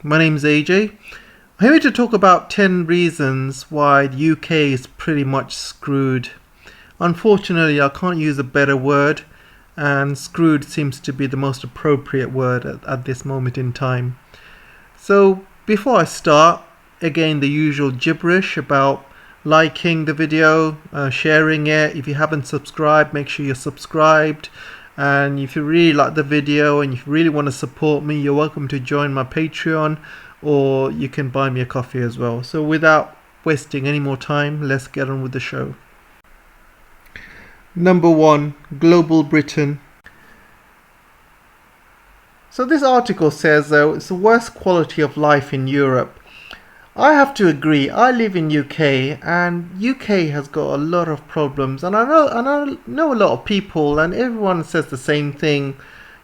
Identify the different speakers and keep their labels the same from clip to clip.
Speaker 1: My name's AJ. I'm here to talk about 10 reasons why the UK is pretty much screwed. Unfortunately, I can't use a better word, and screwed seems to be the most appropriate word at this moment in time. So, before I start, again, the usual gibberish about liking the video, sharing it. If you haven't subscribed, make sure you're subscribed. And if you really like the video and you really want to support me, you're welcome to join my Patreon, or you can buy me a coffee as well. So without wasting any more time, let's get on with the show. Number 1, Global Britain. So this article says it's the worst quality of life in Europe. I have to agree. I live in UK, and UK has got a lot of problems, and I know a lot of people, and everyone says the same thing.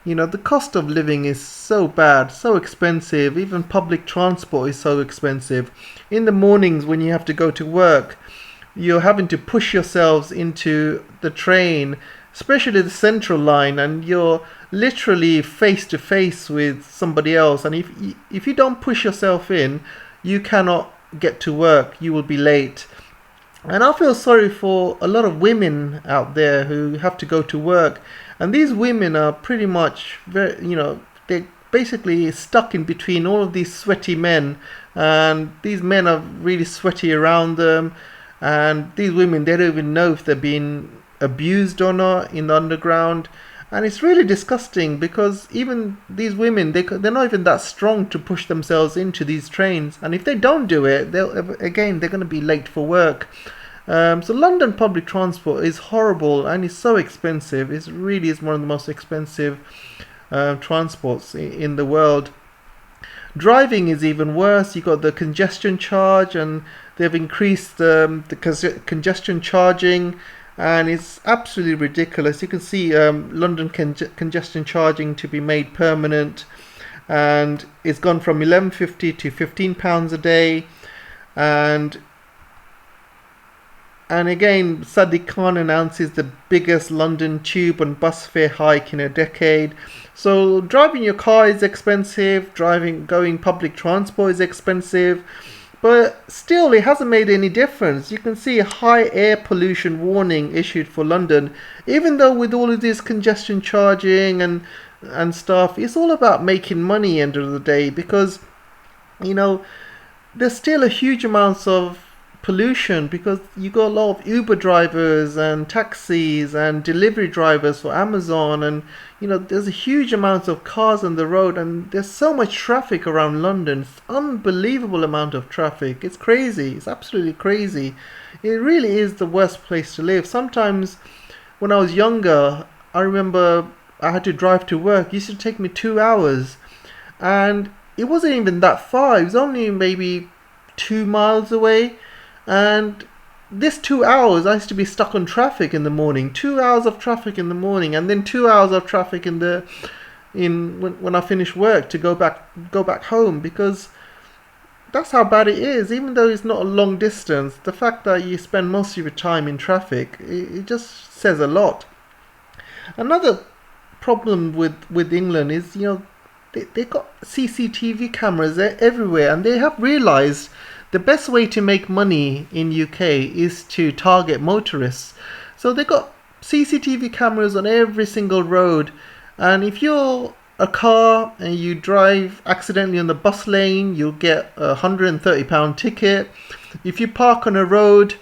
Speaker 1: You know, the cost of living is so bad, so expensive. Even public transport is so expensive. In the mornings when you have to go to work, you're having to push yourselves into the train, especially the central line, and you're literally face to face with somebody else. And if you don't push yourself in, you cannot get to work. You will be late. And I feel sorry for a lot of women out there who have to go to work. And these women are pretty much they're basically stuck in between all of these sweaty men. And these men are really sweaty around them. And these women, they don't even know if they're being abused or not in the underground. And it's really disgusting, because even these women, they're not even that strong to push themselves into these trains. And if they don't do it, they're going to be late for work. So London public transport is horrible, and it's so expensive. It really is one of the most expensive transports in the world. Driving is even worse. You've got the congestion charge, and they've increased the congestion charging. And it's absolutely ridiculous. You can see London congestion charging to be made permanent, and it's gone from £11.50 to £15 a day. And again, Sadiq Khan announces the biggest London tube and bus fare hike in a decade. So driving your car is expensive. Going public transport is expensive. But still, it hasn't made any difference. You can see a high air pollution warning issued for London. Even though with all of this congestion charging and stuff, it's all about making money end of the day. Because, there's still a huge amounts of pollution, because you got a lot of Uber drivers and taxis and delivery drivers for Amazon, and there's a huge amount of cars on the road, and there's so much traffic around London. It's unbelievable amount of traffic. It's crazy. It's absolutely crazy. It really is the worst place to live. Sometimes when I was younger, I remember I had to drive to work. It used to take me 2 hours, and it wasn't even that far. It was only maybe 2 miles away. And this 2 hours, I used to be stuck on traffic in the morning. 2 hours of traffic in the morning, and then 2 hours of traffic when I finish work to go back home, because that's how bad it is. Even though it's not a long distance, the fact that you spend most of your time in traffic, it just says a lot. Another problem with England is they got CCTV cameras everywhere, and they have realised the best way to make money in UK is to target motorists. So they got CCTV cameras on every single road. And if you're a car and you drive accidentally on the bus lane, you'll get a £130 ticket. If you park on a road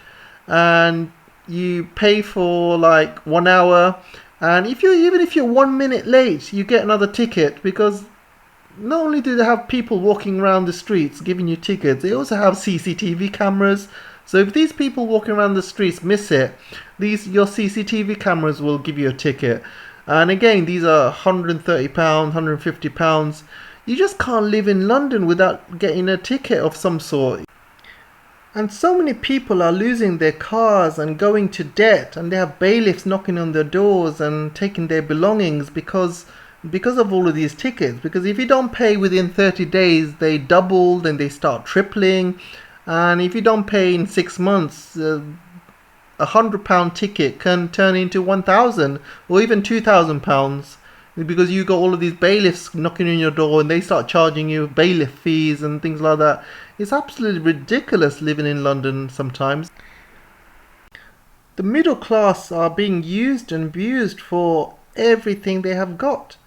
Speaker 1: and you pay for like 1 hour, and even if you're 1 minute late, you get another ticket, because not only do they have people walking around the streets giving you tickets, they also have CCTV cameras. So if these people walking around the streets miss it, your CCTV cameras will give you a ticket. And again, these are £130, £150. You just can't live in London without getting a ticket of some sort. And so many people are losing their cars and going to debt, and they have bailiffs knocking on their doors and taking their belongings because of all of these tickets. Because if you don't pay within 30 days, they double, then they start tripling. And if you don't pay in 6 months, £100 ticket can turn into £1,000 or even £2,000. because you got all of these bailiffs knocking on your door and they start charging you bailiff fees and things like that. It's absolutely ridiculous living in London sometimes. The middle class are being used and abused for everything they have got.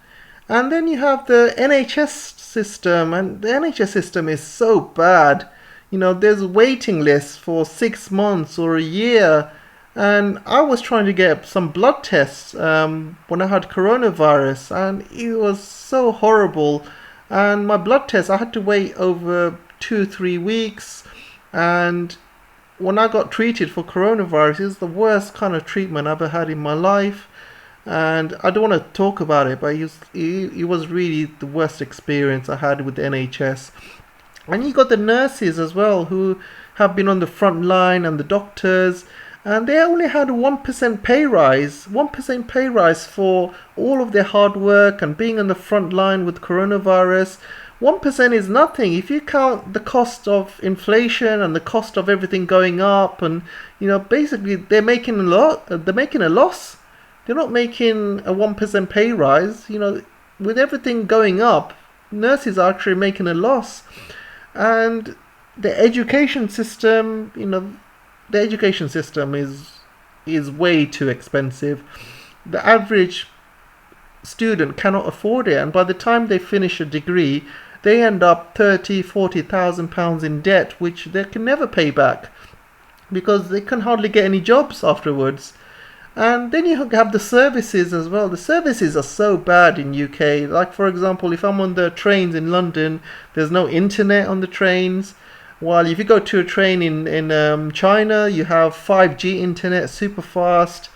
Speaker 1: And then you have the NHS system, and the NHS system is so bad. There's waiting lists for 6 months or a year. And I was trying to get some blood tests when I had coronavirus, and it was so horrible. And my blood test, I had to wait over 2 3 weeks. And when I got treated for coronavirus, it was the worst kind of treatment I've ever had in my life. And I don't want to talk about it, but it was really the worst experience I had with the NHS. And you got the nurses as well, who have been on the front line, and the doctors, and they only had a 1% pay rise. 1% pay rise for all of their hard work and being on the front line with coronavirus. 1% is nothing if you count the cost of inflation and the cost of everything going up. And basically they're making a lot. They're making a loss. They're not making a 1% pay rise. With everything going up, nurses are actually making a loss. And the education system, the education system is way too expensive. The average student cannot afford it, and by the time they finish a degree, they end up 30,000-40,000 pounds in debt, which they can never pay back because they can hardly get any jobs afterwards. And then you have the services as well. The services are so bad in UK. Like, for example, if I'm on the trains in London, there's no internet on the trains. While if you go to a train in China, you have 5G internet, super fast.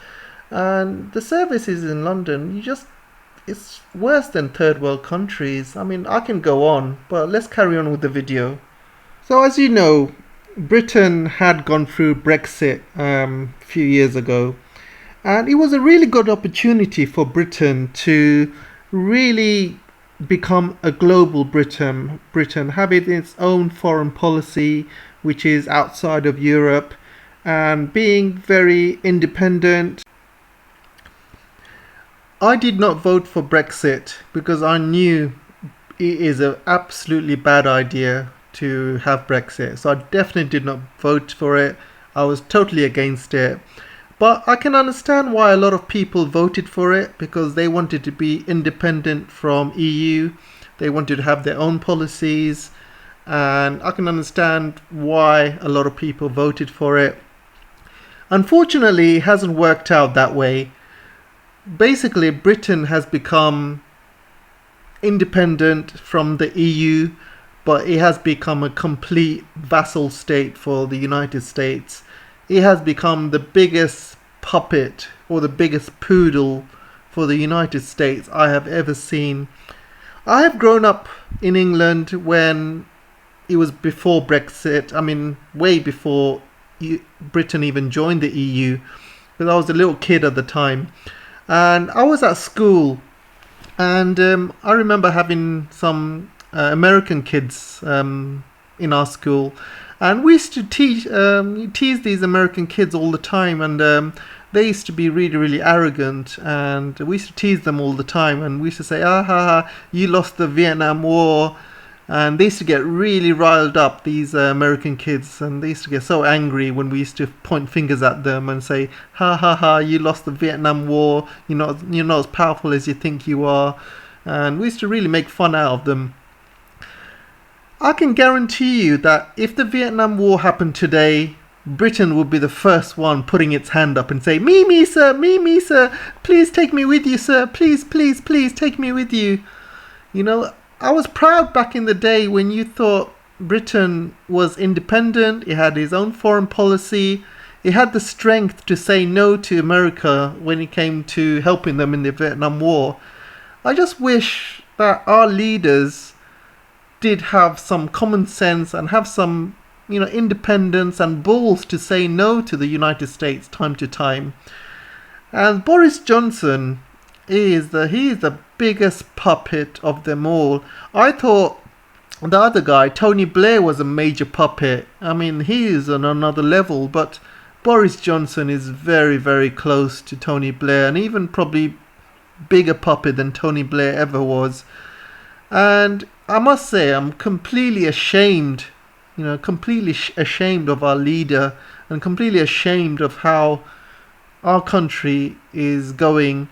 Speaker 1: And the services in London, it's worse than third world countries. I mean, I can go on, but let's carry on with the video. So as you know, Britain had gone through Brexit a few years ago. And it was a really good opportunity for Britain to really become a global Britain, having its own foreign policy, which is outside of Europe, and being very independent. I did not vote for Brexit because I knew it is an absolutely bad idea to have Brexit. So I definitely did not vote for it. I was totally against it. But I can understand why a lot of people voted for it, because they wanted to be independent from EU. They wanted to have their own policies. And I can understand why a lot of people voted for it. Unfortunately, it hasn't worked out that way. Basically, Britain has become independent from the EU, but it has become a complete vassal state for the United States. It has become the biggest puppet or the biggest poodle for the United States I have ever seen. I have grown up in England when it was before Brexit. I mean, way before Britain even joined the EU, because I was a little kid at the time. And I was at school, and I remember having some American kids in our school. And we used to tease these American kids all the time, and they used to be really, really arrogant, and we used to tease them all the time, and we used to say, ah ha ha, you lost the Vietnam War. And they used to get really riled up, these American kids, and they used to get so angry when we used to point fingers at them and say, ha ha ha, you lost the Vietnam War, you're not as powerful as you think you are. And we used to really make fun out of them. I can guarantee you that if the Vietnam War happened today, Britain would be the first one putting its hand up and say, me sir, please take me with you, sir, please take me with you. I was proud back in the day when you thought Britain was independent, it had its own foreign policy, it had the strength to say no to America when it came to helping them in the Vietnam War. I just wish that our leaders did have some common sense and have some, independence and balls to say no to the United States time to time. And Boris Johnson he is the biggest puppet of them all. I thought the other guy, Tony Blair, was a major puppet. I mean, he is on another level, but Boris Johnson is very, very close to Tony Blair, and even probably bigger puppet than Tony Blair ever was. And I must say, I'm completely ashamed, completely ashamed of our leader and completely ashamed of how our country is going.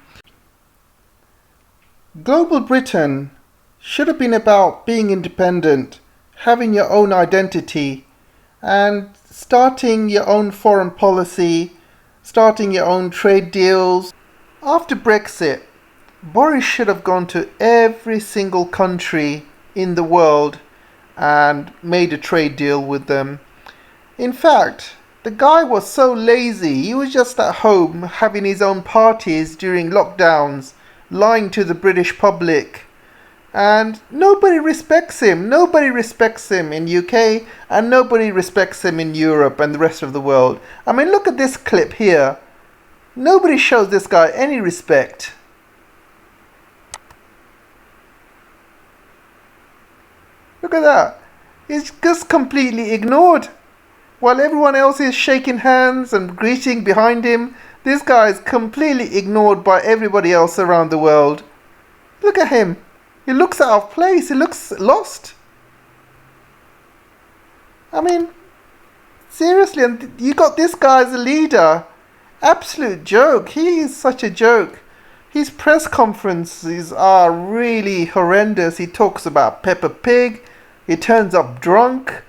Speaker 1: Global Britain should have been about being independent, having your own identity, and starting your own foreign policy, starting your own trade deals. After Brexit, Boris should have gone to every single country in the world and made a trade deal with them. In fact, the guy was so lazy, he was just at home having his own parties during lockdowns, lying to the British public. And nobody respects him. Nobody respects him in UK, and nobody respects him in Europe and the rest of the world. I mean, look at this clip here. Nobody shows this guy any respect. Look at that. He's just completely ignored. While everyone else is shaking hands and greeting behind him, this guy is completely ignored by everybody else around the world. Look at him. He looks out of place. He looks lost. I mean, seriously, and you got this guy as a leader. Absolute joke. He is such a joke. His press conferences are really horrendous. He talks about Peppa Pig. He turns up drunk.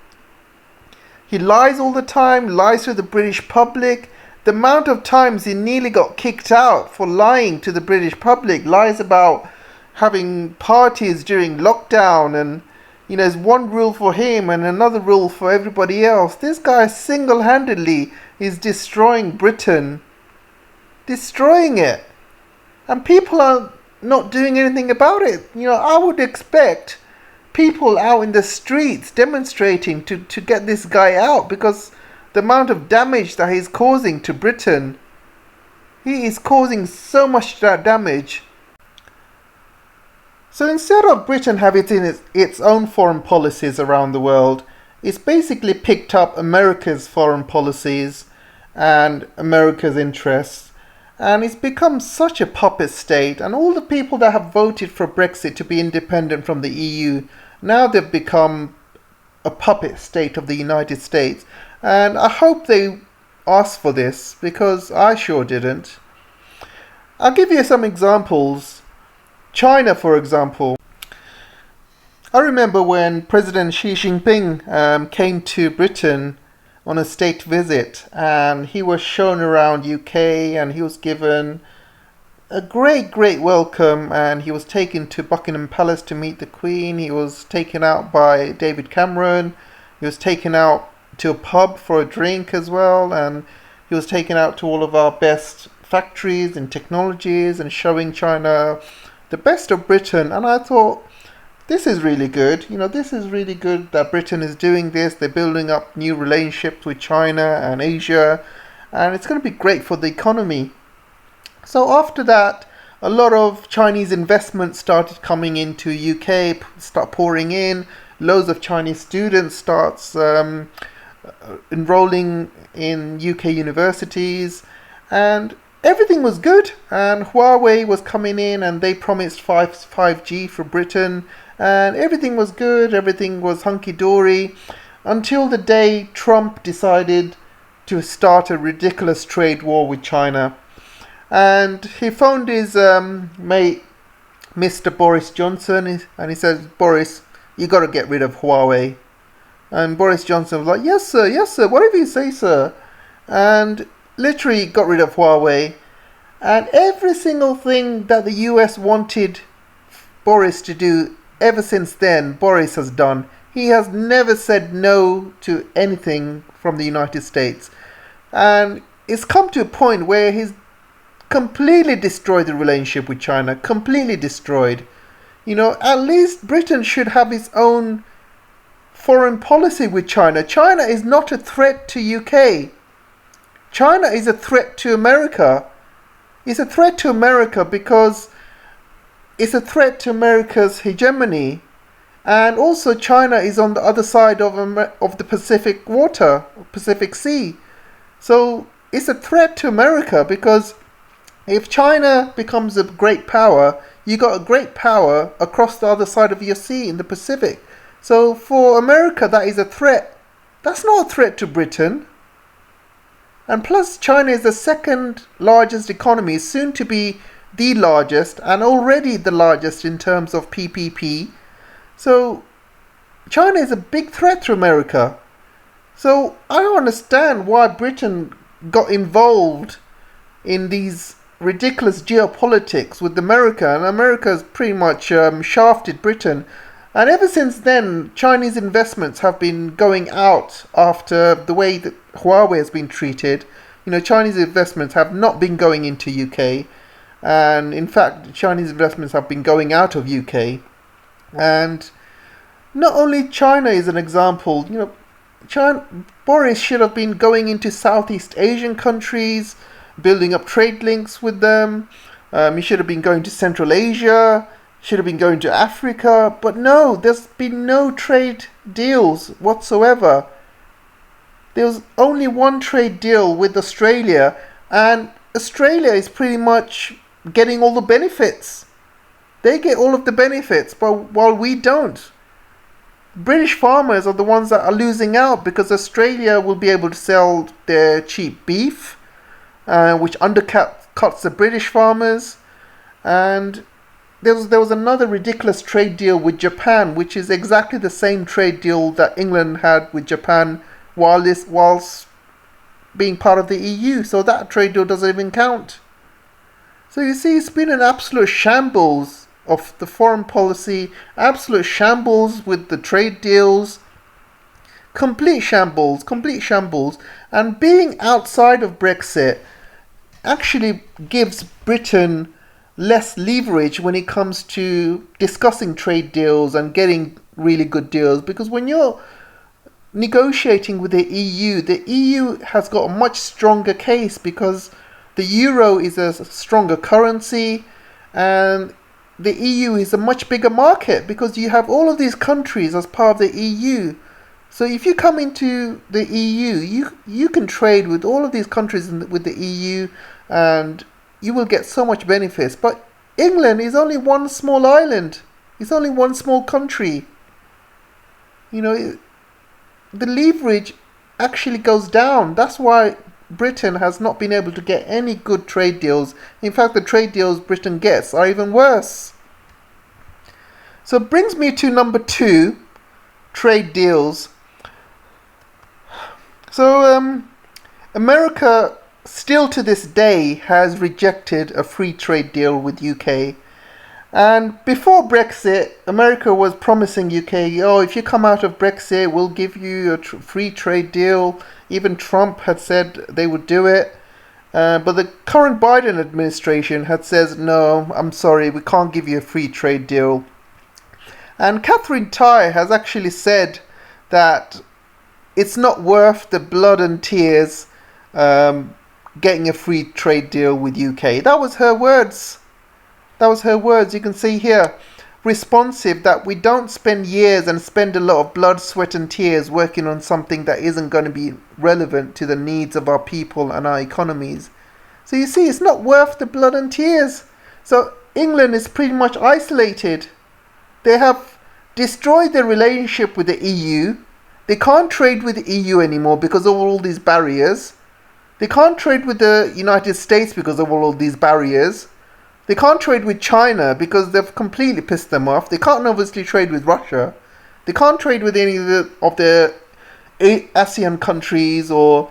Speaker 1: He lies all the time, lies to the British public. The amount of times he nearly got kicked out for lying to the British public, lies about having parties during lockdown, and there's one rule for him and another rule for everybody else. This guy single-handedly is destroying Britain. Destroying it. And people are not doing anything about it. I would expect people out in the streets demonstrating to get this guy out, because the amount of damage that he's causing to Britain, he is causing so much damage. So instead of Britain having its own foreign policies around the world, it's basically picked up America's foreign policies and America's interests, and it's become such a puppet state. And all the people that have voted for Brexit to be independent from the EU, now they've become a puppet state of the United States. And I hope they asked for this, because I sure didn't. I'll give you some examples. China, for example. I remember when President Xi Jinping came to Britain on a state visit, and he was shown around UK, and he was given a great welcome, and he was taken to Buckingham Palace to meet the Queen. He was taken out by David Cameron. He was taken out to a pub for a drink as well, and he was taken out to all of our best factories and technologies and showing China the best of Britain. And I thought, this is really good. This is really good that Britain is doing this. They're building up new relationships with China and Asia, and it's going to be great for the economy. So after that, a lot of Chinese investment started coming into UK, start pouring in. Loads of Chinese students starts enrolling in UK universities, and everything was good. And Huawei was coming in, and they promised 5G for Britain, and everything was good. Everything was hunky-dory until the day Trump decided to start a ridiculous trade war with China. And he phoned his mate, Mr. Boris Johnson, and he says, Boris, you got to get rid of Huawei. And Boris Johnson was like, yes sir, whatever you say, sir. And literally got rid of Huawei. And every single thing that the US wanted Boris to do ever since then, Boris has done. He has never said no to anything from the United States. And it's come to a point where he's completely destroyed the relationship with China. Completely destroyed. At least Britain should have its own foreign policy with China. China is not a threat to UK. China is a threat to America. It's a threat to America because it's a threat to America's hegemony. And also China is on the other side of the Pacific Sea. So it's a threat to America because If China becomes a great power, you got a great power across the other side of your sea in the Pacific. So for America, that is a threat. That's not a threat to Britain. And plus, China is the second largest economy, soon to be the largest, and already the largest in terms of PPP. So China is a big threat to America. So I don't understand why Britain got involved in these ridiculous geopolitics with America, and America's pretty much shafted Britain. And ever since then, Chinese investments have been going out after the way that Huawei has been treated. Chinese investments have not been going into UK, and in fact, Chinese investments have been going out of UK. And not only China is an example, Boris should have been going into Southeast Asian countries, building up trade links with them. He should have been going to Central Asia, should have been going to Africa, but no, there's been no trade deals whatsoever. There was only one trade deal with Australia, and Australia is pretty much getting all the benefits. They get all of the benefits, but while we don't. British farmers are the ones that are losing out because Australia will be able to sell their cheap beef, which undercuts the British farmers. And there was another ridiculous trade deal with Japan, which is exactly the same trade deal that England had with Japan whilst being part of the EU. So that trade deal doesn't even count. So you see, it's been an absolute shambles of the foreign policy, absolute shambles with the trade deals, complete shambles. And being outside of Brexit actually gives Britain less leverage when it comes to discussing trade deals and getting really good deals, because when you're negotiating with the EU has got a much stronger case because the euro is a stronger currency, and the EU is a much bigger market because you have all of these countries as part of the EU. So if you come into the EU, you can trade with all of these countries with the EU, and you will get so much benefits. But England is only one small island. It's only one small country. The leverage actually goes down. That's why Britain has not been able to get any good trade deals. In fact, the trade deals Britain gets are even worse. So it brings me to number 2, trade deals. So America still to this day has rejected a free trade deal with UK. And before Brexit, America was promising UK, if you come out of Brexit, we'll give you a free trade deal. Even Trump had said they would do it. But the current Biden administration had said, no, I'm sorry, we can't give you a free trade deal. And Catherine Tai has actually said that it's not worth the blood and tears getting a free trade deal with UK. That was her words. You can see here, responsive, that we don't spend years and spend a lot of blood, sweat and tears working on something that isn't going to be relevant to the needs of our people and our economies. So you see, it's not worth the blood and tears. So England is pretty much isolated. They have destroyed their relationship with the EU. They can't trade with the EU anymore because of all these barriers. They can't trade with the United States because of all these barriers. They can't trade with China because they've completely pissed them off. They can't obviously trade with Russia. They can't trade with any of the ASEAN countries or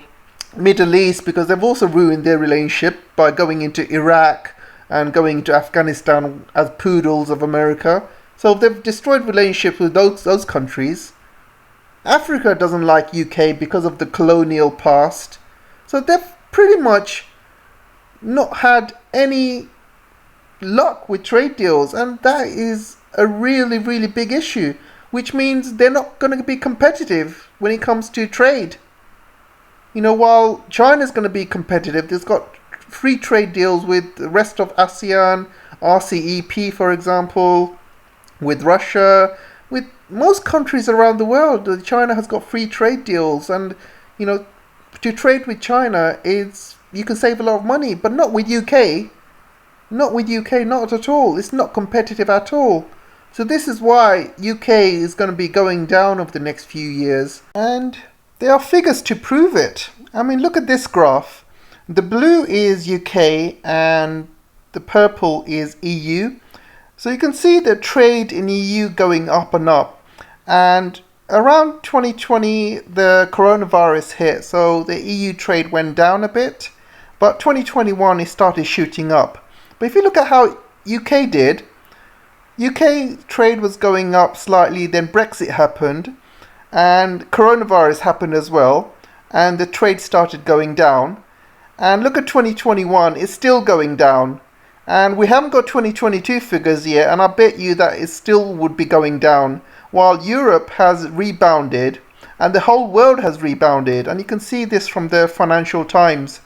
Speaker 1: Middle East because they've also ruined their relationship by going into Iraq and going into Afghanistan as poodles of America. So they've destroyed relationships with those countries. Africa doesn't like UK because of the colonial past. So they've pretty much not had any luck with trade deals, and that is a really, really big issue, which means they're not going to be competitive when it comes to trade. While China's going to be competitive, there's got free trade deals with the rest of ASEAN, RCEP, for example, with Russia, with most countries around the world. China has got free trade deals, and to trade with China is, you can save a lot of money, but not with UK. Not with UK, not at all. It's not competitive at all. So this is why UK is going to be going down over the next few years. And there are figures to prove it. I mean, look at this graph. The blue is UK and the purple is EU. So you can see the trade in EU going up and up. And around 2020, the coronavirus hit, so the EU trade went down a bit. But 2021, it started shooting up. But if you look at how UK did, UK trade was going up slightly, then Brexit happened, and coronavirus happened as well, and the trade started going down. And look at 2021, it's still going down. And we haven't got 2022 figures yet, and I bet you that it still would be going down, while Europe has rebounded, and the whole world has rebounded. And you can see this from the Financial Times.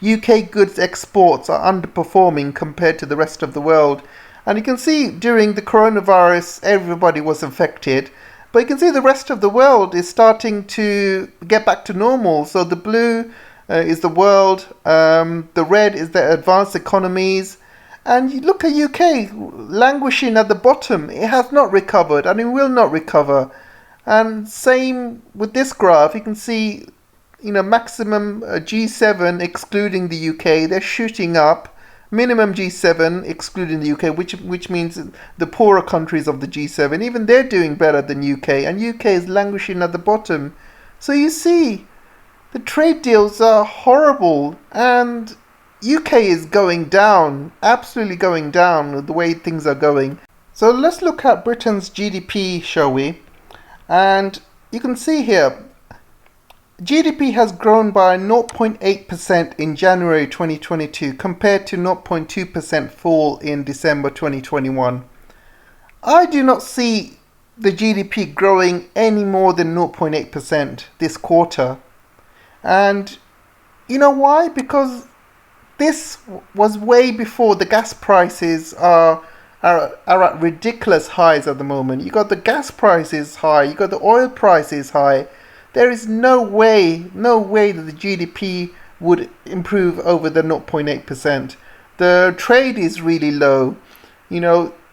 Speaker 1: UK goods exports are underperforming compared to the rest of the world. And you can see during the coronavirus, everybody was affected. But you can see the rest of the world is starting to get back to normal. So the blue is the world, the red is the advanced economies. And you look at UK languishing at the bottom. It has not recovered and it will not recover. And same with this graph. You can see, maximum G7 excluding the UK, they're shooting up. Minimum G7 excluding the UK, which means the poorer countries of the G7, even they're doing better than UK, and UK is languishing at the bottom. So you see, the trade deals are horrible, and UK is going down, absolutely going down with the way things are going. So let's look at Britain's GDP, shall we? And you can see here, GDP has grown by 0.8% in January 2022 compared to 0.2% fall in December 2021. I do not see the GDP growing any more than 0.8% this quarter. And you know why? Because this was way before the gas prices are at ridiculous highs at the moment. You got the gas prices high, you got the oil prices high. There is no way that the GDP would improve over the 0.8%. The trade is really low.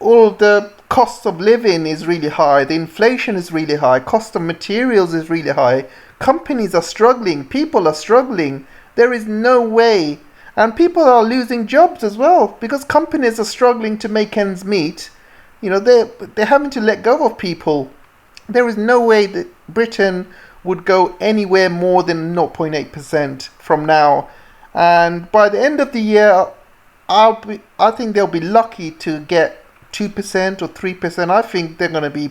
Speaker 1: All the cost of living is really high. The inflation is really high. Cost of materials is really high. Companies are struggling. People are struggling. There is no way. And people are losing jobs as well because companies are struggling to make ends meet. They're having to let go of people. There is no way that Britain would go anywhere more than 0.8% from now. And by the end of the year, I think they'll be lucky to get 2% or 3%. I think they're going to be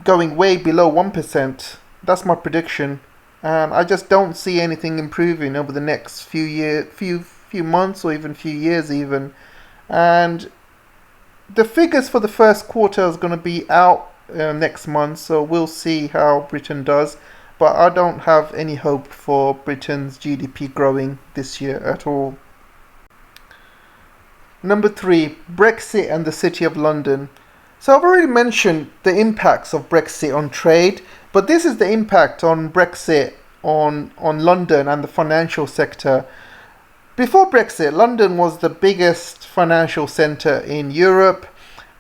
Speaker 1: going way below 1%. That's my prediction. And I just don't see anything improving over the next few months or even few years even. And the figures for the first quarter is going to be out next month, so we'll see how Britain does, but I don't have any hope for Britain's GDP growing this year at all. Number 3, Brexit and the City of London. So I've already mentioned the impacts of Brexit on trade, but this is the impact on Brexit on London and the financial sector. Before Brexit, London was the biggest financial centre in Europe,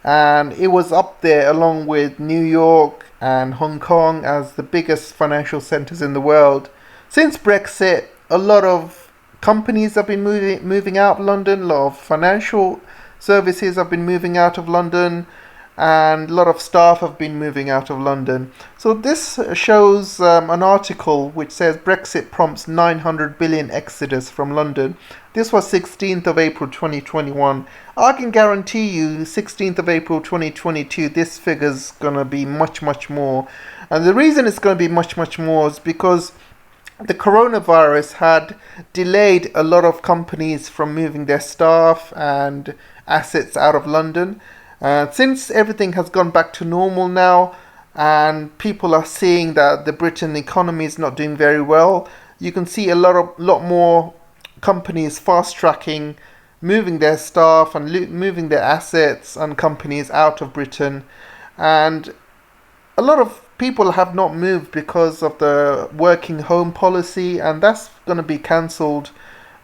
Speaker 1: and it was up there along with New York and Hong Kong as the biggest financial centres in the world. Since Brexit, a lot of companies have been moving out of London, a lot of financial services have been moving out of London, and a lot of staff have been moving out of London. So this shows an article which says Brexit prompts 900 billion exodus from London. This was 16th of April 2021. I can guarantee you 16th of April 2022 this figure's going to be much more. And the reason it's going to be much more is because the coronavirus had delayed a lot of companies from moving their staff and assets out of London. Since everything has gone back to normal now and people are seeing that the Britain economy is not doing very well, you can see a lot more companies fast tracking, moving their staff and moving their assets and companies out of Britain. And a lot of people have not moved because of the working home policy, and that's going to be cancelled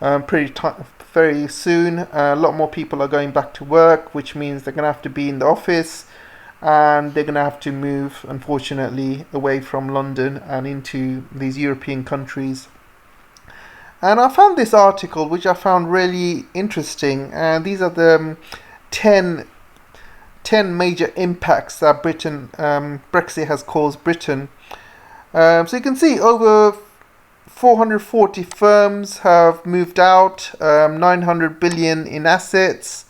Speaker 1: very soon. A lot more people are going back to work, which means they're going to have to be in the office, and they're going to have to move, unfortunately, away from London and into these European countries. And I found this article, which I found really interesting, and these are the 10 major impacts that Brexit has caused Britain. So you can see over 440 firms have moved out, 900 billion in assets,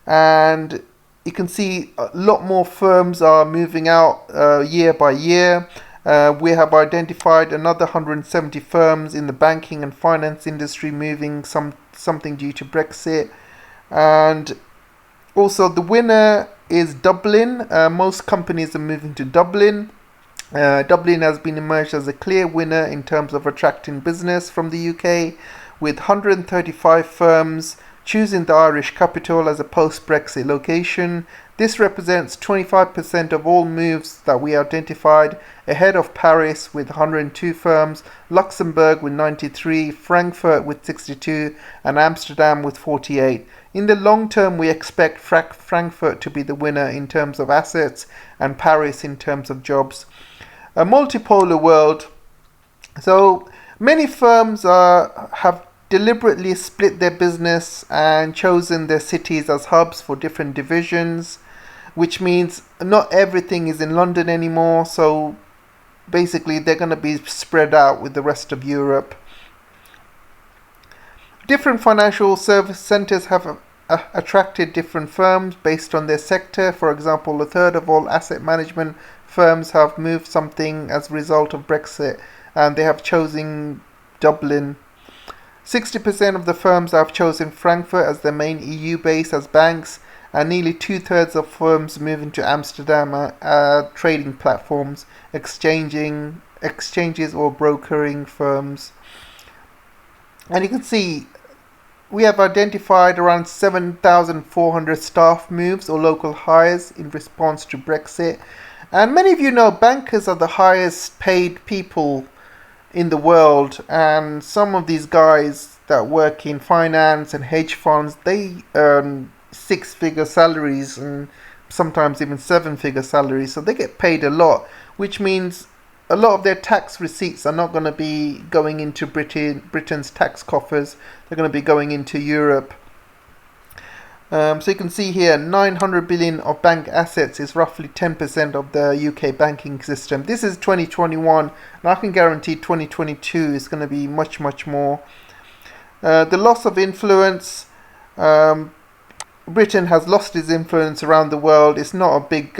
Speaker 1: and you can see a lot more firms are moving out year by year. We have identified another 170 firms in the banking and finance industry moving something due to Brexit. And also the winner is Dublin. Most companies are moving to Dublin. Dublin has been emerged as a clear winner in terms of attracting business from the UK, with 135 firms choosing the Irish capital as a post-Brexit location. This represents 25% of all moves that we identified, ahead of Paris with 102 firms, Luxembourg with 93, Frankfurt with 62, and Amsterdam with 48. In the long term, we expect Frankfurt to be the winner in terms of assets and Paris in terms of jobs. A multipolar world. So many firms have deliberately split their business and chosen their cities as hubs for different divisions, which means not everything is in London anymore. So basically they're going to be spread out with the rest of Europe. Different financial service centers have attracted different firms based on their sector. For example, a third of all asset management firms have moved something as a result of Brexit, and they have chosen Dublin. 60% of the firms have chosen Frankfurt as their main EU base as banks, and nearly 2/3 of firms moving to Amsterdam are trading platforms, exchanges or brokering firms. And you can see we have identified around 7,400 staff moves or local hires in response to Brexit. And many of you know bankers are the highest paid people in the world, and some of these guys that work in finance and hedge funds, they earn 6-figure salaries and sometimes even 7-figure salaries, so they get paid a lot, which means a lot of their tax receipts are not going to be going into Britain's tax coffers. They're going to be going into Europe. So you can see here 900 billion of bank assets is roughly 10% of the UK banking system. This is 2021, and I can guarantee 2022 is going to be much, much more. The loss of influence. Britain has lost its influence around the world. It's not a big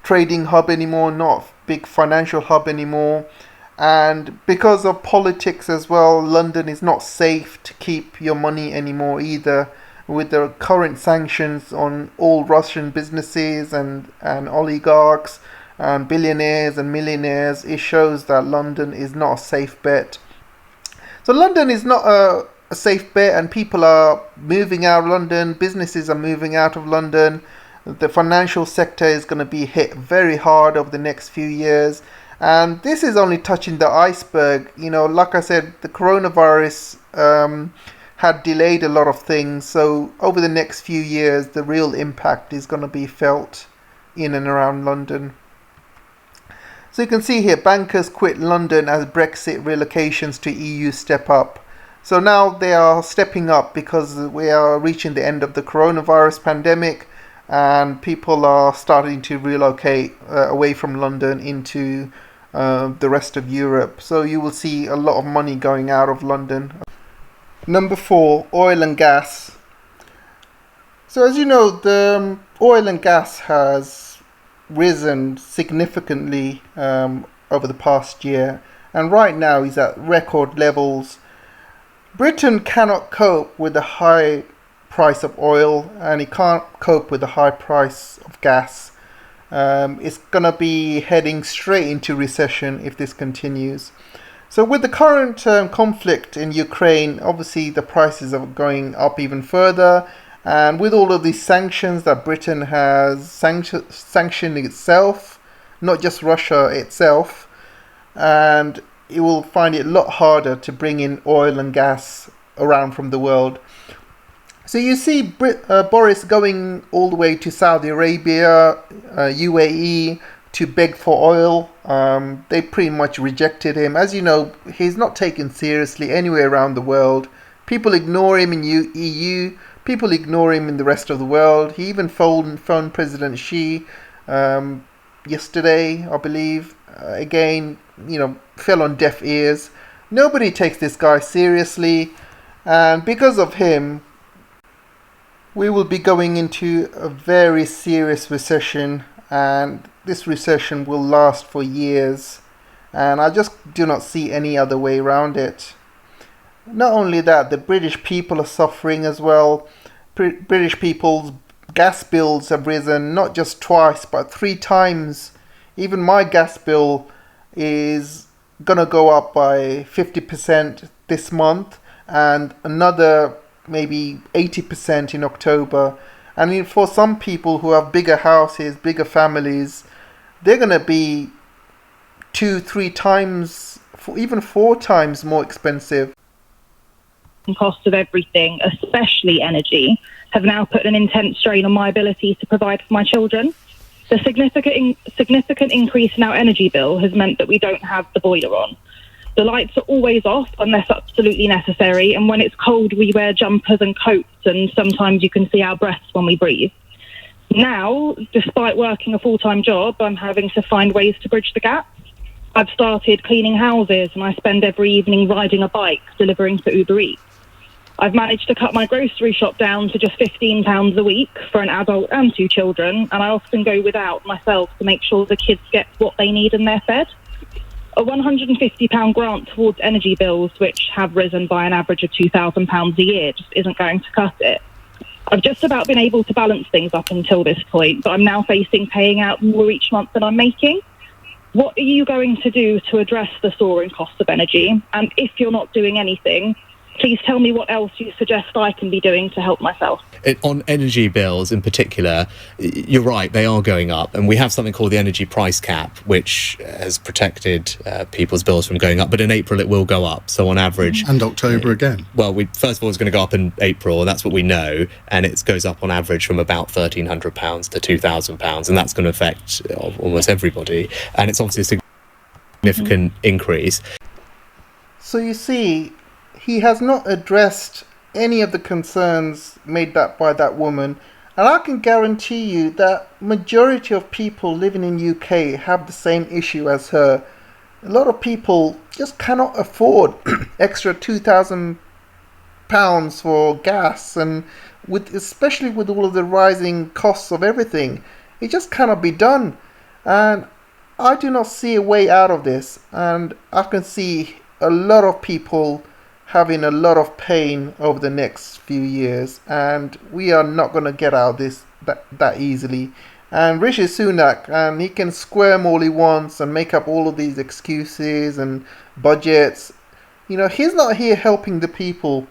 Speaker 1: trading hub anymore, not a big financial hub anymore. And because of politics as well, London is not safe to keep your money anymore either. With the current sanctions on all Russian businesses and oligarchs and billionaires and millionaires, it shows that London is not a safe bet. So London is not a safe bet, and people are moving out of London, businesses are moving out of London. The financial sector is going to be hit very hard over the next few years. And this is only touching the iceberg. You know, like I said, the coronavirus had delayed a lot of things. So over the next few years, the real impact is going to be felt in and around London. So you can see here, bankers quit London as Brexit relocations to EU step up. So now they are stepping up because we are reaching the end of the coronavirus pandemic, and people are starting to relocate away from London into the rest of Europe. So you will see a lot of money going out of London. Number 4, oil and gas. So as you know, the oil and gas has risen significantly over the past year, and right now is at record levels. Britain cannot cope with the high price of oil, and it can't cope with the high price of gas. It's going to be heading straight into recession if this continues. So with the current conflict in Ukraine, obviously the prices are going up even further, and with all of these sanctions that Britain has sanctioned itself, not just Russia itself, and it will find it a lot harder to bring in oil and gas around from the world. So you see Boris going all the way to Saudi Arabia, UAE, to beg for oil. They pretty much rejected him. As you know, he's not taken seriously anywhere around the world. People ignore him in EU. People ignore him in the rest of the world. He even phoned President Xi yesterday, I believe. Again, fell on deaf ears. Nobody takes this guy seriously. And because of him, we will be going into a very serious recession, and this recession will last for years, and I just do not see any other way around it. Not only that, the British people are suffering as well. British people's gas bills have risen not just twice but 3 times. Even my gas bill is gonna go up by 50% this month, and another maybe 80% in October. And for some people who have bigger houses, bigger families, they're going to be 2-3 times, even 4 times more expensive.
Speaker 2: The cost of everything, especially energy, have now put an intense strain on my ability to provide for my children. The significant increase in our energy bill has meant that we don't have the boiler on. The lights are always off unless absolutely necessary, and when it's cold we wear jumpers and coats, and sometimes you can see our breaths when we breathe. Now, despite working a full-time job, I'm having to find ways to bridge the gap. I've started cleaning houses, and I spend every evening riding a bike, delivering for Uber Eats. I've managed to cut my grocery shop down to just £15 a week for an adult and 2 children, and I often go without myself to make sure the kids get what they need and they're fed. A £150 grant towards energy bills, which have risen by an average of £2,000 a year, just isn't going to cut it. I've just about been able to balance things up until this point, but I'm now facing paying out more each month than I'm making. What are you going to do to address the soaring cost of energy? And if you're not doing anything, please tell me what else you suggest I can be doing to help myself.
Speaker 3: On energy bills in particular, you're right, they are going up. And we have something called the energy price cap, which has protected people's bills from going up. But in April, it will go up. So on average...
Speaker 4: And October again.
Speaker 3: Well, first of all, it's going to go up in April. That's what we know. And it goes up on average from about £1,300 to £2,000. And that's going to affect almost everybody. And it's obviously a significant increase.
Speaker 1: So you see, he has not addressed any of the concerns made by that woman, and I can guarantee you that majority of people living in UK have the same issue as her. A lot of people just cannot afford extra £2,000 for gas, and especially with all of the rising costs of everything, it just cannot be done. And I do not see a way out of this, and I can see a lot of people having a lot of pain over the next few years, and we are not going to get out of this that easily. And Rishi Sunak, he can squirm all he wants and make up all of these excuses and budgets. He's not here helping the people.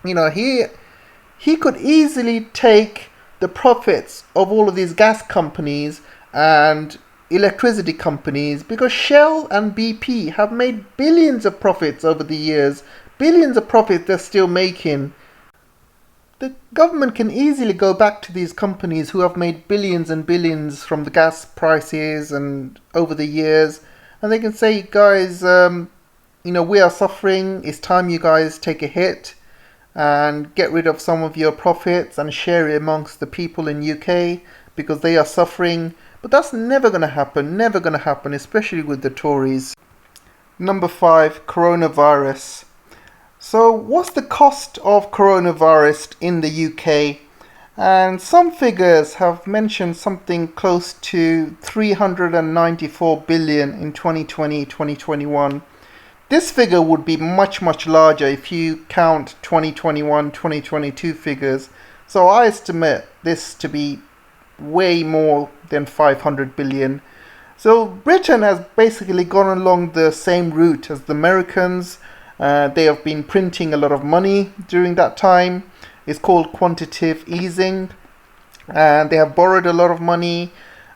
Speaker 1: He could easily take the profits of all of these gas companies and electricity companies, because Shell and BP have made billions of profits over the years. Billions of profit they're still making. The government can easily go back to these companies who have made billions and billions from the gas prices and over the years, and they can say, guys, we are suffering. It's time you guys take a hit and get rid of some of your profits and share it amongst the people in UK, because they are suffering. But that's never going to happen, especially with the Tories. Number 5, coronavirus. So what's the cost of coronavirus in the UK? And some figures have mentioned something close to 394 billion in 2020-2021. This figure would be much, much larger if you count 2021-2022 figures. So I estimate this to be way more than 500 billion. So Britain has basically gone along the same route as the Americans. They have been printing a lot of money during that time. It's called quantitative easing. And they have borrowed a lot of money.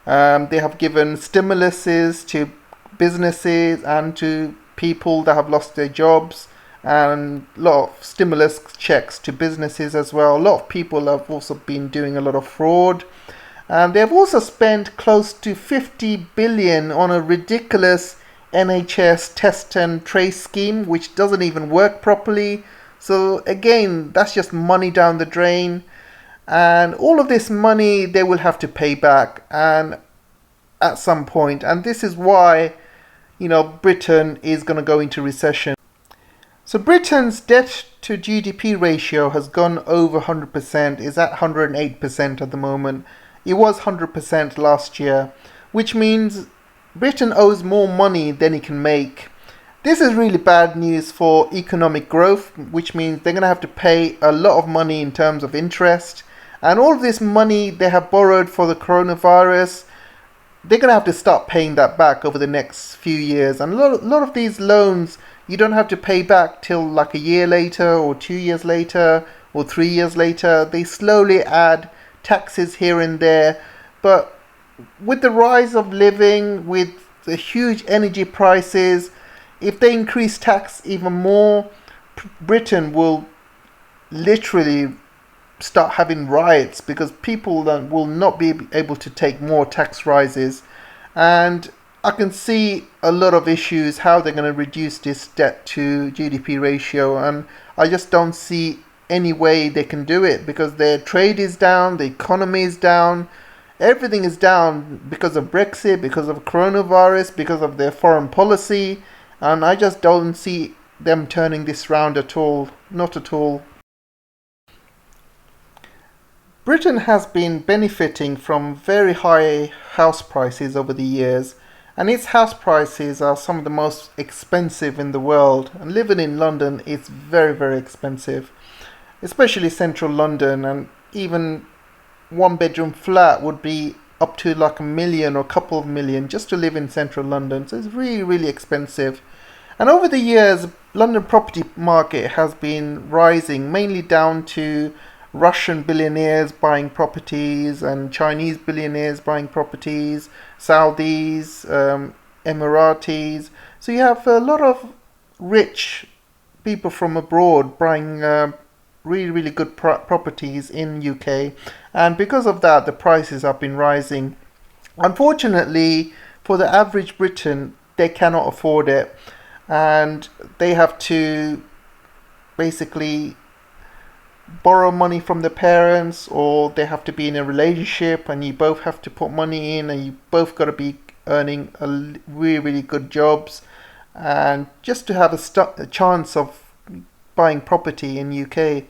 Speaker 1: They have given stimuluses to businesses and to people that have lost their jobs, and a lot of stimulus checks to businesses as well. A lot of people have also been doing a lot of fraud. And they've also spent close to 50 billion on a ridiculous NHS test and trace scheme, which doesn't even work properly. So again, that's just money down the drain. And all of this money they will have to pay back, and at some point. And this is why, Britain is going to go into recession. So Britain's debt to GDP ratio has gone over 100%, is at 108% at the moment. It was 100% last year, which means Britain owes more money than it can make. This is really bad news for economic growth, which means they're going to have to pay a lot of money in terms of interest. And all of this money they have borrowed for the coronavirus, they're going to have to start paying that back over the next few years. And a lot of these loans, you don't have to pay back till like a year later, or 2 years later, or 3 years later. They slowly add taxes here and there. But with the rise of living, with the huge energy prices, if they increase tax even more, Britain will literally start having riots, because people will not be able to take more tax rises. And I can see a lot of issues how they're going to reduce this debt to GDP ratio, and I just don't see any way they can do it, because their trade is down, the economy is down, everything is down because of Brexit, because of coronavirus, because of their foreign policy, and I just don't see them turning this round at all, not at all. Britain has been benefiting from very high house prices over the years, and its house prices are some of the most expensive in the world, and living in London is very, very expensive, especially central London. And even one bedroom flat would be up to like $1 million or a couple of million just to live in central London. So it's really, really expensive. And over the years, London property market has been rising, mainly down to Russian billionaires buying properties, and Chinese billionaires buying properties, Saudis, Emiratis. So you have a lot of rich people from abroad buying really, really good properties in UK, and because of that, the prices have been rising. Unfortunately, for the average Briton, they cannot afford it, and they have to basically borrow money from their parents, or they have to be in a relationship and you both have to put money in, and you both got to be earning really, really good jobs, and just to have a chance of buying property in UK.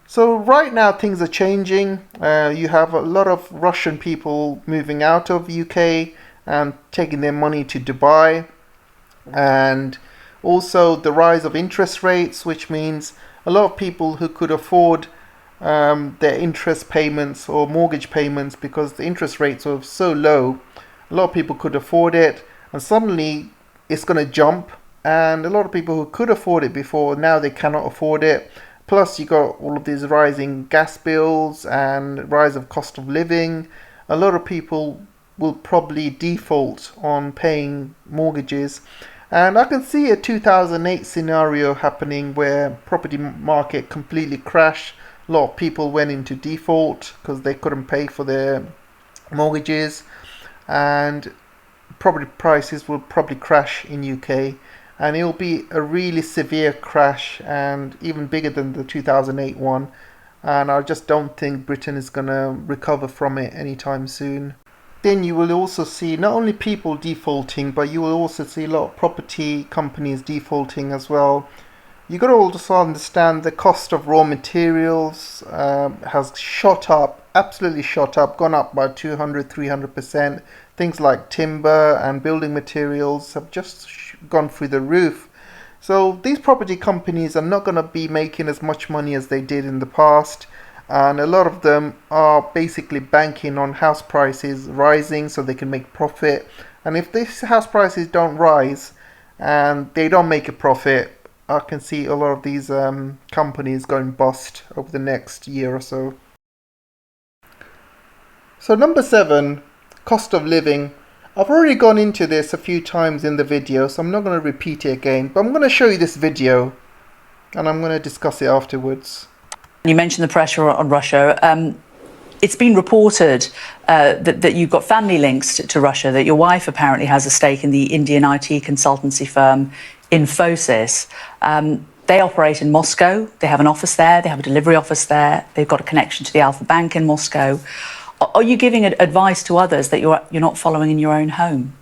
Speaker 1: So right now things are changing. You have a lot of Russian people moving out of UK and taking their money to Dubai, and also the rise of interest rates, which means a lot of people who could afford their interest payments or mortgage payments, because the interest rates are so low, a lot of people could afford it, and suddenly it's going to jump, and a lot of people who could afford it before, now they cannot afford it. Plus you got all of these rising gas bills and rise of cost of living. A lot of people will probably default on paying mortgages. And I can see a 2008 scenario happening where property market completely crashed. A lot of people went into default because they couldn't pay for their mortgages, and property prices will probably crash in UK, and it will be a really severe crash, and even bigger than the 2008 one. And I just don't think Britain is going to recover from it anytime soon. Then you will also see not only people defaulting, but you will also see a lot of property companies defaulting as well. You got to also understand the cost of raw materials has shot up, absolutely shot up, gone up by 200-300%. Things like timber and building materials have just gone through the roof. So these property companies are not going to be making as much money as they did in the past. And a lot of them are basically banking on house prices rising so they can make profit. And if these house prices don't rise and they don't make a profit, I can see a lot of these companies going bust over the next year or so. So number 7, cost of living. I've already gone into this a few times in the video, so I'm not going to repeat it again. But I'm going to show you this video, and I'm going to discuss it afterwards.
Speaker 4: You mentioned the pressure on Russia. It's been reported that you've got family links to Russia, that your wife apparently has a stake in the Indian IT consultancy firm Infosys. They operate in Moscow. They have an office there. They have a delivery office there. They've got a connection to the Alpha Bank in Moscow. Are you giving advice to others that you're not following in your own home?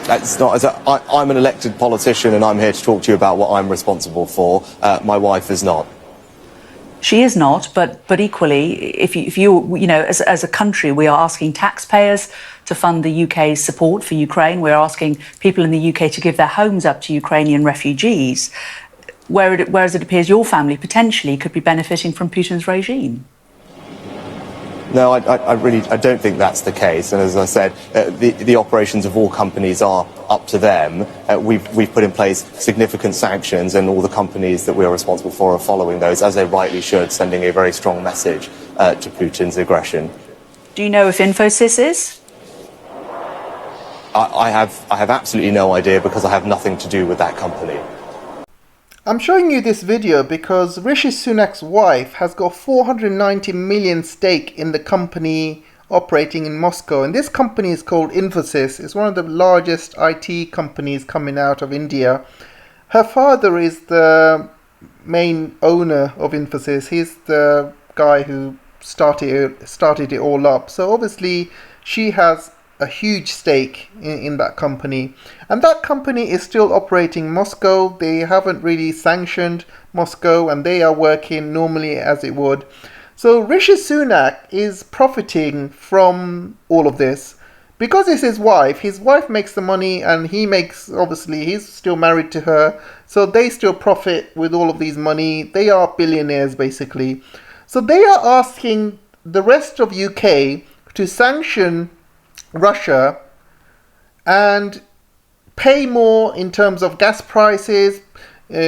Speaker 5: It's not. I'm an elected politician, and I'm here to talk to you about what I'm responsible for. My wife is not.
Speaker 4: She is not, but equally, if you as a country, we are asking taxpayers to fund the UK's support for Ukraine. We're asking people in the UK to give their homes up to Ukrainian refugees, whereas it appears your family potentially could be benefiting from Putin's regime.
Speaker 5: No, I don't think that's the case. And as I said, the operations of all companies are up to them. We've put in place significant sanctions, and all the companies that we are responsible for are following those, as they rightly should, sending a very strong message to Putin's aggression.
Speaker 4: Do you know if Infosys is?
Speaker 5: I have absolutely no idea, because I have nothing to do with that company.
Speaker 1: I'm showing you this video because Rishi Sunak's wife has got 490 million stake in the company operating in Moscow, and this company is called Infosys. It's one of the largest IT companies coming out of India. Her father is the main owner of Infosys. He's the guy who started it all up. So obviously she has a huge stake in that company, and that company is still operating Moscow. They haven't really sanctioned Moscow, and they are working normally as it would. So Rishi Sunak is profiting from all of this because it's his wife. His wife makes the money, and he makes, obviously he's still married to her, so they still profit with all of these money. They are billionaires basically. So they are asking the rest of UK to sanction Russia and pay more in terms of gas prices,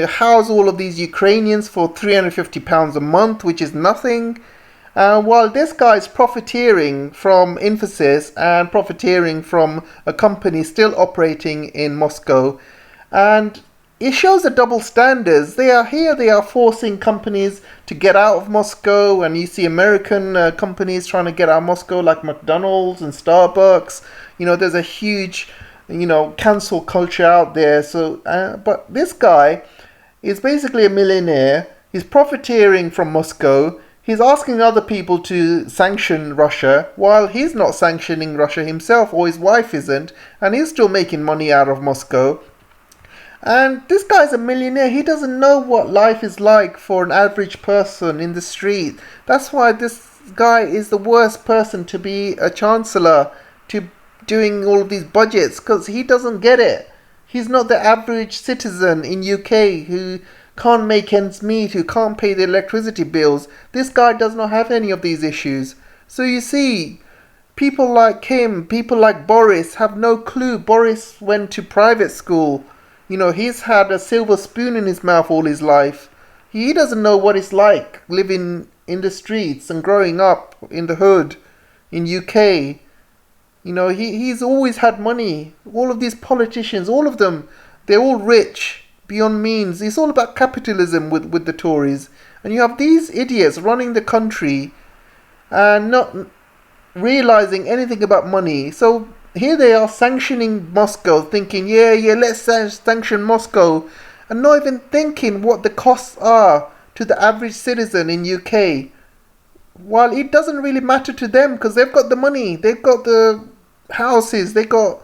Speaker 1: house all of these Ukrainians for £350 a month, which is nothing, while this guy is profiteering from Infosys and profiteering from a company still operating in Moscow. And it shows the double standards. They are forcing companies to get out of Moscow, and you see American companies trying to get out of Moscow, like McDonald's and Starbucks. There's a huge, cancel culture out there. So, but this guy is basically a millionaire. He's profiteering from Moscow. He's asking other people to sanction Russia, while he's not sanctioning Russia himself, or his wife isn't, and he's still making money out of Moscow. And this guy's a millionaire. He doesn't know what life is like for an average person in the street. That's why this guy is the worst person to be a chancellor, to doing all of these budgets, because he doesn't get it. He's not the average citizen in UK who can't make ends meet, who can't pay the electricity bills. This guy does not have any of these issues. So you see, people like him, people like Boris, have no clue. Boris went to private school. He's had a silver spoon in his mouth all his life. He doesn't know what it's like living in the streets and growing up in the hood in UK. He's always had money. All of these politicians, all of them, they're all rich beyond means. It's all about capitalism with the Tories. And you have these idiots running the country and not realizing anything about money. So here they are sanctioning Moscow, thinking, yeah, let's sanction Moscow, and not even thinking what the costs are to the average citizen in UK. While it doesn't really matter to them, because they've got the money, they've got the houses, they got,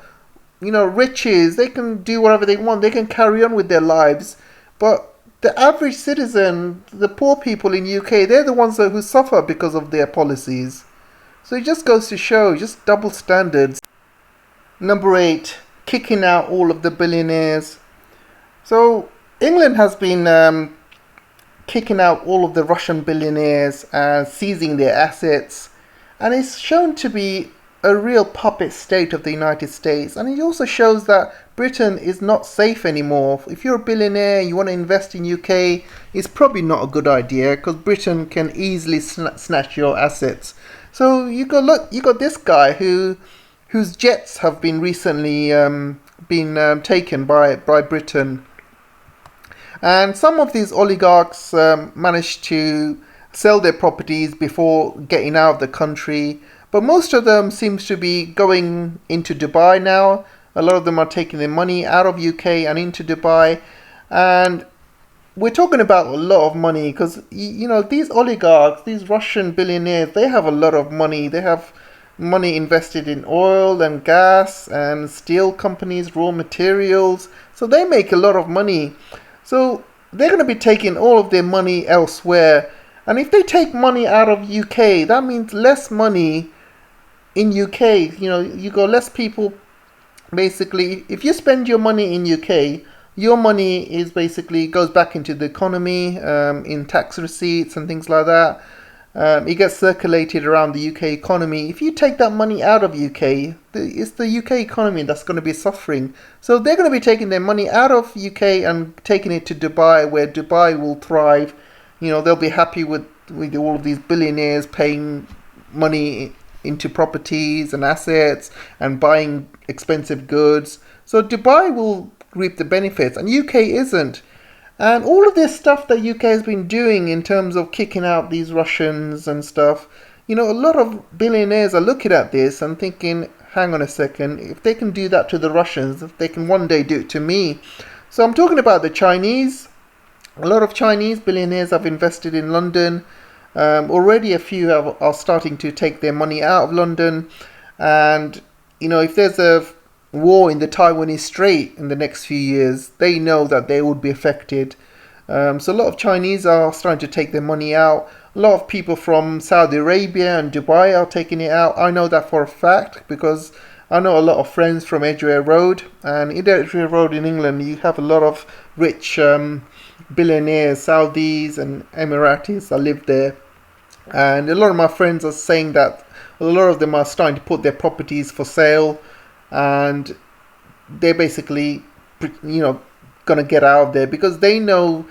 Speaker 1: riches, they can do whatever they want, they can carry on with their lives. But the average citizen, the poor people in UK, they're the ones who suffer because of their policies. So it just goes to show, just double standards. Number 8, kicking out all of the billionaires. So England has been kicking out all of the Russian billionaires and seizing their assets, and it's shown to be a real puppet state of the United States. And it also shows that Britain is not safe anymore. If you're a billionaire, you want to invest in UK, it's probably not a good idea, because Britain can easily snatch your assets. So you got this guy who whose jets have been recently been taken by Britain. And some of these oligarchs managed to sell their properties before getting out of the country, but most of them seems to be going into Dubai now. A lot of them are taking their money out of UK and into Dubai, and we're talking about a lot of money because these oligarchs, these Russian billionaires, they have a lot of money. They have money invested in oil and gas and steel companies, raw materials, so they make a lot of money. So they're going to be taking all of their money elsewhere. And if they take money out of UK, that means less money in UK. You got less people. Basically, if you spend your money in UK, your money is basically goes back into the economy, in tax receipts and things like that. It gets circulated around the UK economy. If you take that money out of UK, it's the UK economy that's going to be suffering. So they're going to be taking their money out of UK and taking it to Dubai, where Dubai will thrive. They'll be happy with all of these billionaires paying money into properties and assets and buying expensive goods. So Dubai will reap the benefits and UK isn't. And all of this stuff that UK has been doing in terms of kicking out these Russians and stuff, a lot of billionaires are looking at this and thinking, hang on a second, if they can do that to the Russians, if they can one day do it to me. So I'm talking about the Chinese. A lot of Chinese billionaires have invested in London. Already a few are starting to take their money out of London. And, if there's a war in the Taiwanese Strait in the next few years, they know that they would be affected. So a lot of Chinese are starting to take their money out. A lot of people from Saudi Arabia and Dubai are taking it out. I know that for a fact because I know a lot of friends from Edgware Road. And in Edgware Road in England, you have a lot of rich billionaires, Saudis and Emiratis that live there. And a lot of my friends are saying that a lot of them are starting to put their properties for sale, and they're basically, going to get out of there because they know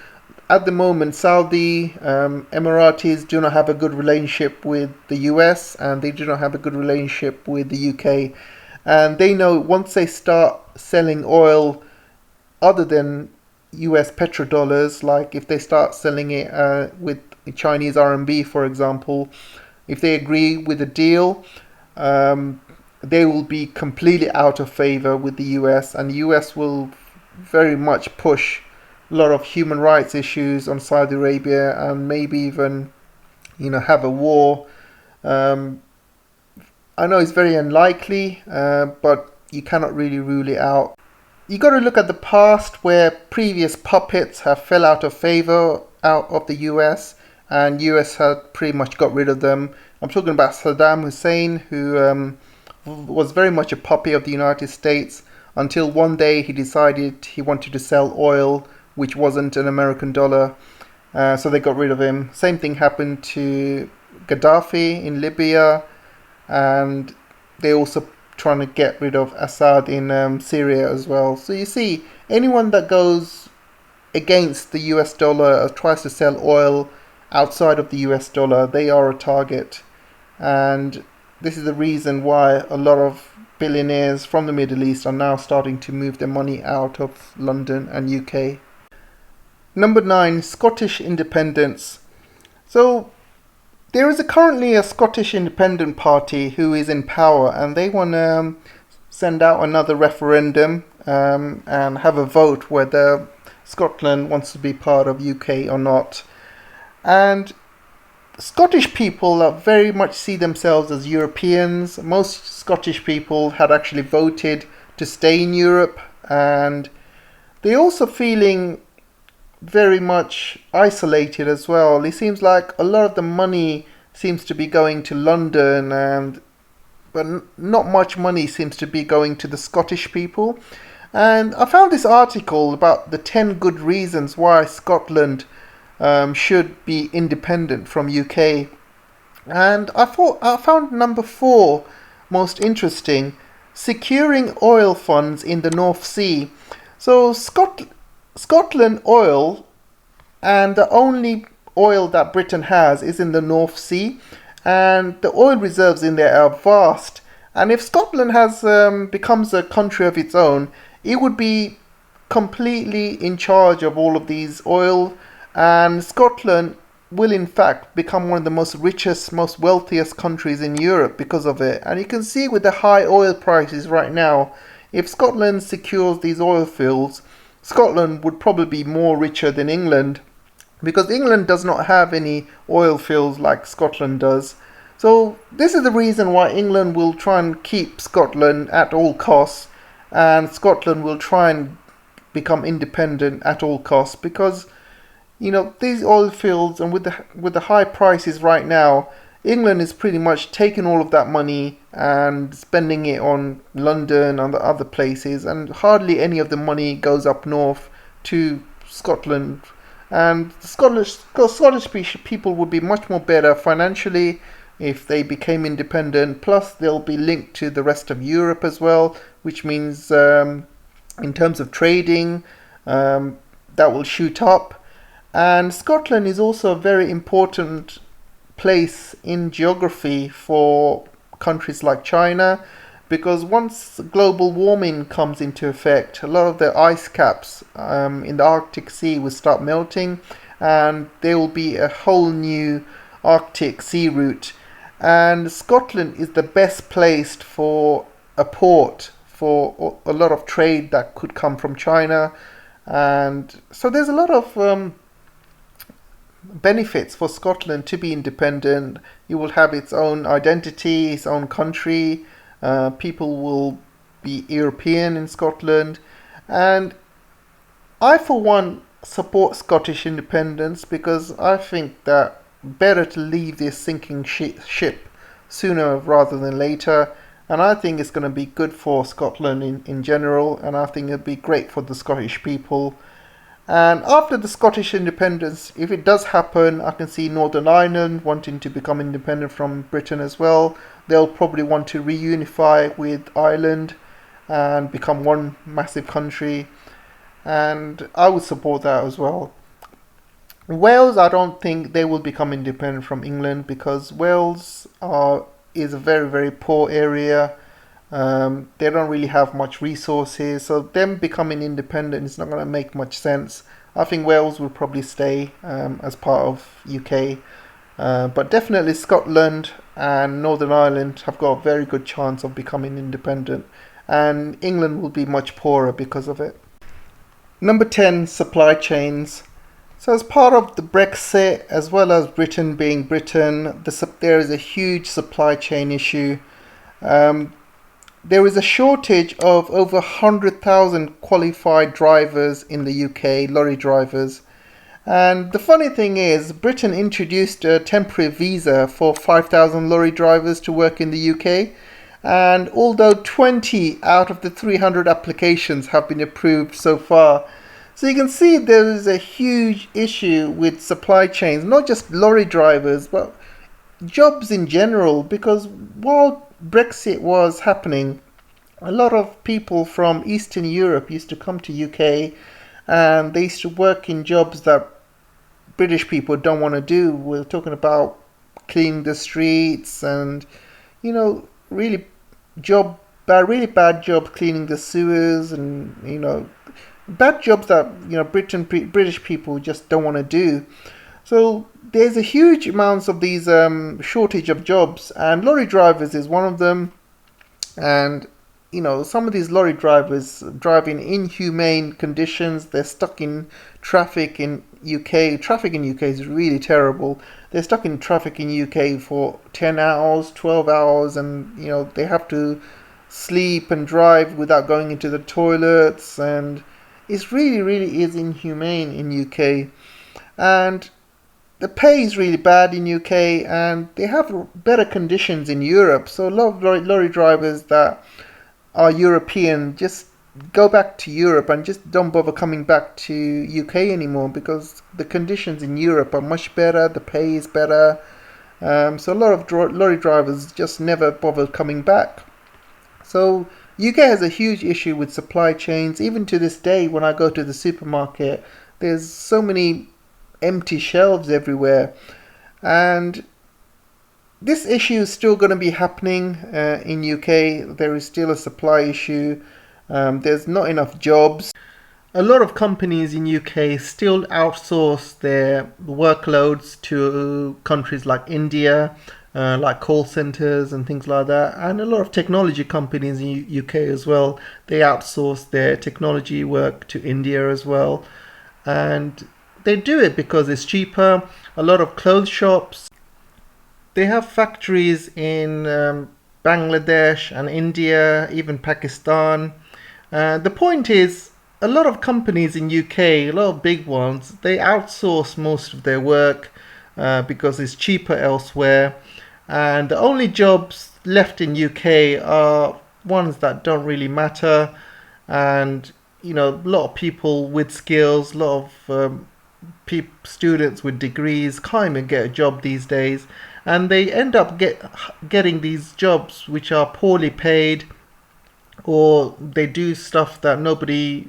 Speaker 1: at the moment Saudi Emiratis do not have a good relationship with the US, and they do not have a good relationship with the UK. And they know once they start selling oil other than US petrodollars, like if they start selling it with Chinese RMB, for example, if they agree with a deal, they will be completely out of favor with the US, and the US will very much push a lot of human rights issues on Saudi Arabia and maybe even, have a war. I know it's very unlikely, but you cannot really rule it out. You got to look at the past where previous puppets have fell out of favor out of the US, and US had pretty much got rid of them. I'm talking about Saddam Hussein, who was very much a puppet of the United States until one day he decided he wanted to sell oil, which wasn't an American dollar. So they got rid of him. Same thing happened to Gaddafi in Libya, and they also trying to get rid of Assad in Syria as well. So you see, anyone that goes against the US dollar or tries to sell oil outside of the US dollar, they are a target. And this is the reason why a lot of billionaires from the Middle East are now starting to move their money out of London and UK. Number 9, Scottish independence. So there is currently a Scottish Independent Party who is in power, and they want to send out another referendum and have a vote whether Scotland wants to be part of UK or not. And Scottish people very much see themselves as Europeans. Most Scottish people had actually voted to stay in Europe, and they're also feeling very much isolated as well. It seems like a lot of the money seems to be going to London, but not much money seems to be going to the Scottish people. And I found this article about the 10 good reasons why Scotland should be independent from UK. And I found number 4 most interesting: securing oil funds in the North Sea. So Scotland oil, and the only oil that Britain has, is in the North Sea, and the oil reserves in there are vast, And if Scotland has becomes a country of its own, it would be completely in charge of all of these oil, and Scotland will in fact become one of the most richest, most wealthiest countries in Europe because of it. And you can see with the high oil prices right now, if Scotland secures these oil fields, Scotland would probably be more richer than England, because England does not have any oil fields like Scotland does. So this is the reason why England will try and keep Scotland at all costs, and Scotland will try and become independent at all costs, because these oil fields, and with the high prices right now, England is pretty much taking all of that money and spending it on London and the other places, and hardly any of the money goes up north to Scotland. And Scottish people would be much more better financially if they became independent. Plus, they'll be linked to the rest of Europe as well, which means in terms of trading, that will shoot up. And Scotland is also a very important place in geography for countries like China, because once global warming comes into effect, a lot of the ice caps in the Arctic Sea will start melting, and there will be a whole new Arctic sea route. And Scotland is the best placed for a port for a lot of trade that could come from China. And so there's a lot of benefits for Scotland to be independent. It will have its own identity, its own country. People will be European in Scotland. And I, for one, support Scottish independence, because I think that better to leave this sinking ship sooner rather than later. And I think it's going to be good for Scotland in general, and I think it'll be great for the Scottish people. And after the Scottish independence, if it does happen, I can see Northern Ireland wanting to become independent from Britain as well. They'll probably want to reunify with Ireland and become one massive country. And I would support that as well. Wales, I don't think they will become independent from England, because Wales is a very, very poor area. They don't really have much resources, so them becoming independent is not going to make much sense. I think Wales will probably stay as part of UK, but definitely Scotland and Northern Ireland have got a very good chance of becoming independent, and England will be much poorer because of it. Number 10, supply chains. So as part of the Brexit, as well as Britain being Britain, there is a huge supply chain issue. There is a shortage of over 100,000 qualified drivers in the UK, lorry drivers. And the funny thing is, Britain introduced a temporary visa for 5,000 lorry drivers to work in the UK. And although 20 out of the 300 applications have been approved so far, so you can see there is a huge issue with supply chains, not just lorry drivers, but jobs in general, because while Brexit was happening, a lot of people from Eastern Europe used to come to UK, and they used to work in jobs that British people don't want to do. We're talking about cleaning the streets and, really bad jobs, cleaning the sewers, and, bad jobs that, British people just don't want to do. So there's a huge amounts of these shortage of jobs, and lorry drivers is one of them. And some of these lorry drivers drive in inhumane conditions. They're stuck in traffic in UK. Traffic in UK is really terrible. They're stuck in traffic in UK for 10 hours, 12 hours, and they have to sleep and drive without going into the toilets, and it's really is inhumane in UK. And the pay is really bad in UK, and they have better conditions in Europe. So a lot of lorry drivers that are European just go back to Europe and just don't bother coming back to UK anymore, because the conditions in Europe are much better, the pay is better. So a lot of lorry drivers just never bother coming back. So UK has a huge issue with supply chains. Even to this day, when I go to the supermarket, there's so many empty shelves everywhere. And This issue is still going to be happening in UK. There is still a supply issue. There's not enough jobs. A lot of companies in UK still outsource their workloads to countries like India, like call centers and things like that. And a lot of technology companies in UK as well, they outsource their technology work to India as well. And they do it because it's cheaper. A lot of clothes shops, they have factories in Bangladesh and India, even Pakistan. The point is, a lot of companies in UK, a lot of big ones, they outsource most of their work because it's cheaper elsewhere. And the only jobs left in UK are ones that don't really matter. And, you know, a lot of people with skills, a lot of students with degrees can't even get a job these days. And they end up getting these jobs which are poorly paid, or they do stuff that nobody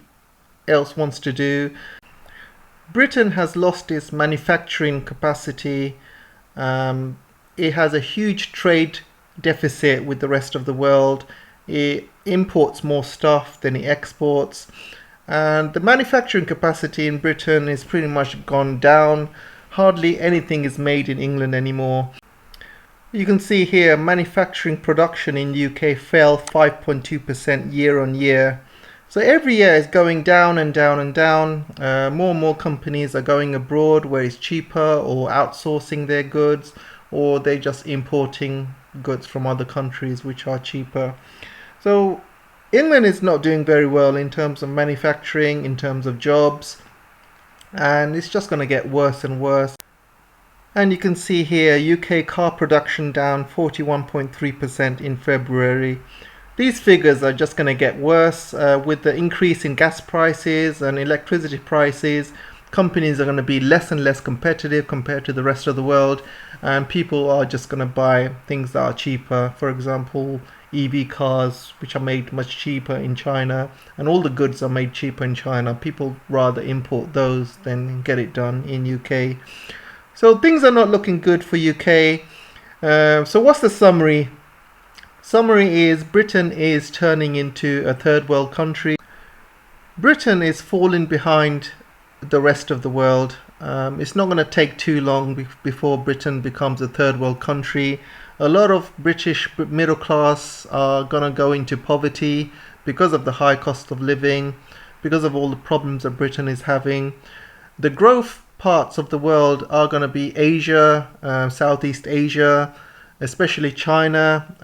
Speaker 1: else wants to do. Britain has lost its manufacturing capacity. It has a huge trade deficit with the rest of the world. It imports more stuff than it exports. And the manufacturing capacity in Britain is pretty much gone down. Hardly anything is made in England anymore. You can see here manufacturing production in the UK fell 5.2% year on year. So every year it's going down and down and down. More and more companies are going abroad where it's cheaper, or outsourcing their goods, or they're just importing goods from other countries which are cheaper. So England is not doing very well in terms of manufacturing, in terms of jobs, and it's just going to get worse and worse. And you can see here UK car production down 41.3% in February. These figures are just going to get worse with the increase in gas prices and electricity prices. Companies are going to be less and less competitive compared to the rest of the world, and people are just going to buy things that are cheaper. For example, EV cars, which are made much cheaper in China, and all the goods are made cheaper in China. People rather import those than get it done in UK. So things are not looking good for UK. So what's the summary? Summary is Britain is turning into a third world country. Britain is falling behind the rest of the world. It's not going to take too long before Britain becomes a third world country. A lot of British middle class are going to go into poverty because of the high cost of living, because of all the problems that Britain is having. The growth parts of the world are going to be Asia, Southeast Asia, especially China.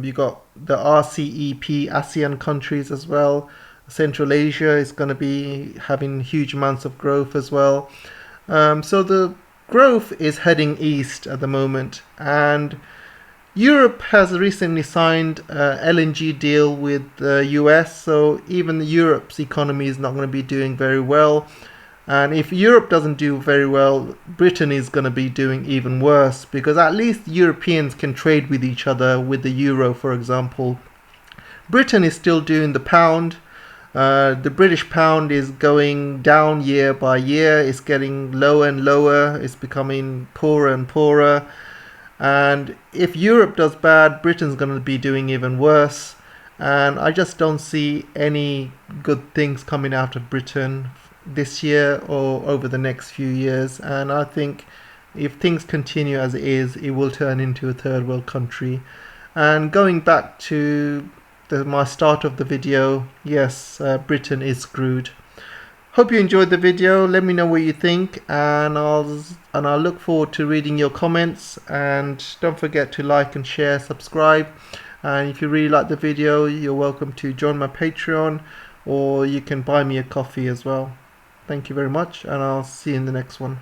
Speaker 1: You got the RCEP, ASEAN countries as well. Central Asia is going to be having huge amounts of growth as well. So the growth is heading east at the moment, and Europe has recently signed an LNG deal with the US, so even Europe's economy is not going to be doing very well. And if Europe doesn't do very well, Britain is going to be doing even worse, because at least Europeans can trade with each other with the euro, for example. Britain is still doing the pound. The British pound is going down year by year. It's getting lower and lower. It's becoming poorer and poorer. And if Europe does bad, Britain's going to be doing even worse. And I just don't see any good things coming out of Britain this year or over the next few years. And I think if things continue as it is, it will turn into a third world country. And going back to my start of the video, yes, Britain is screwed. Hope you enjoyed the video. Let me know what you think, and I'll look forward to reading your comments. And don't forget to like and share, subscribe. And if you really like the video, you're welcome to join my Patreon, or you can buy me a coffee as well. Thank you very much, and I'll see you in the next one.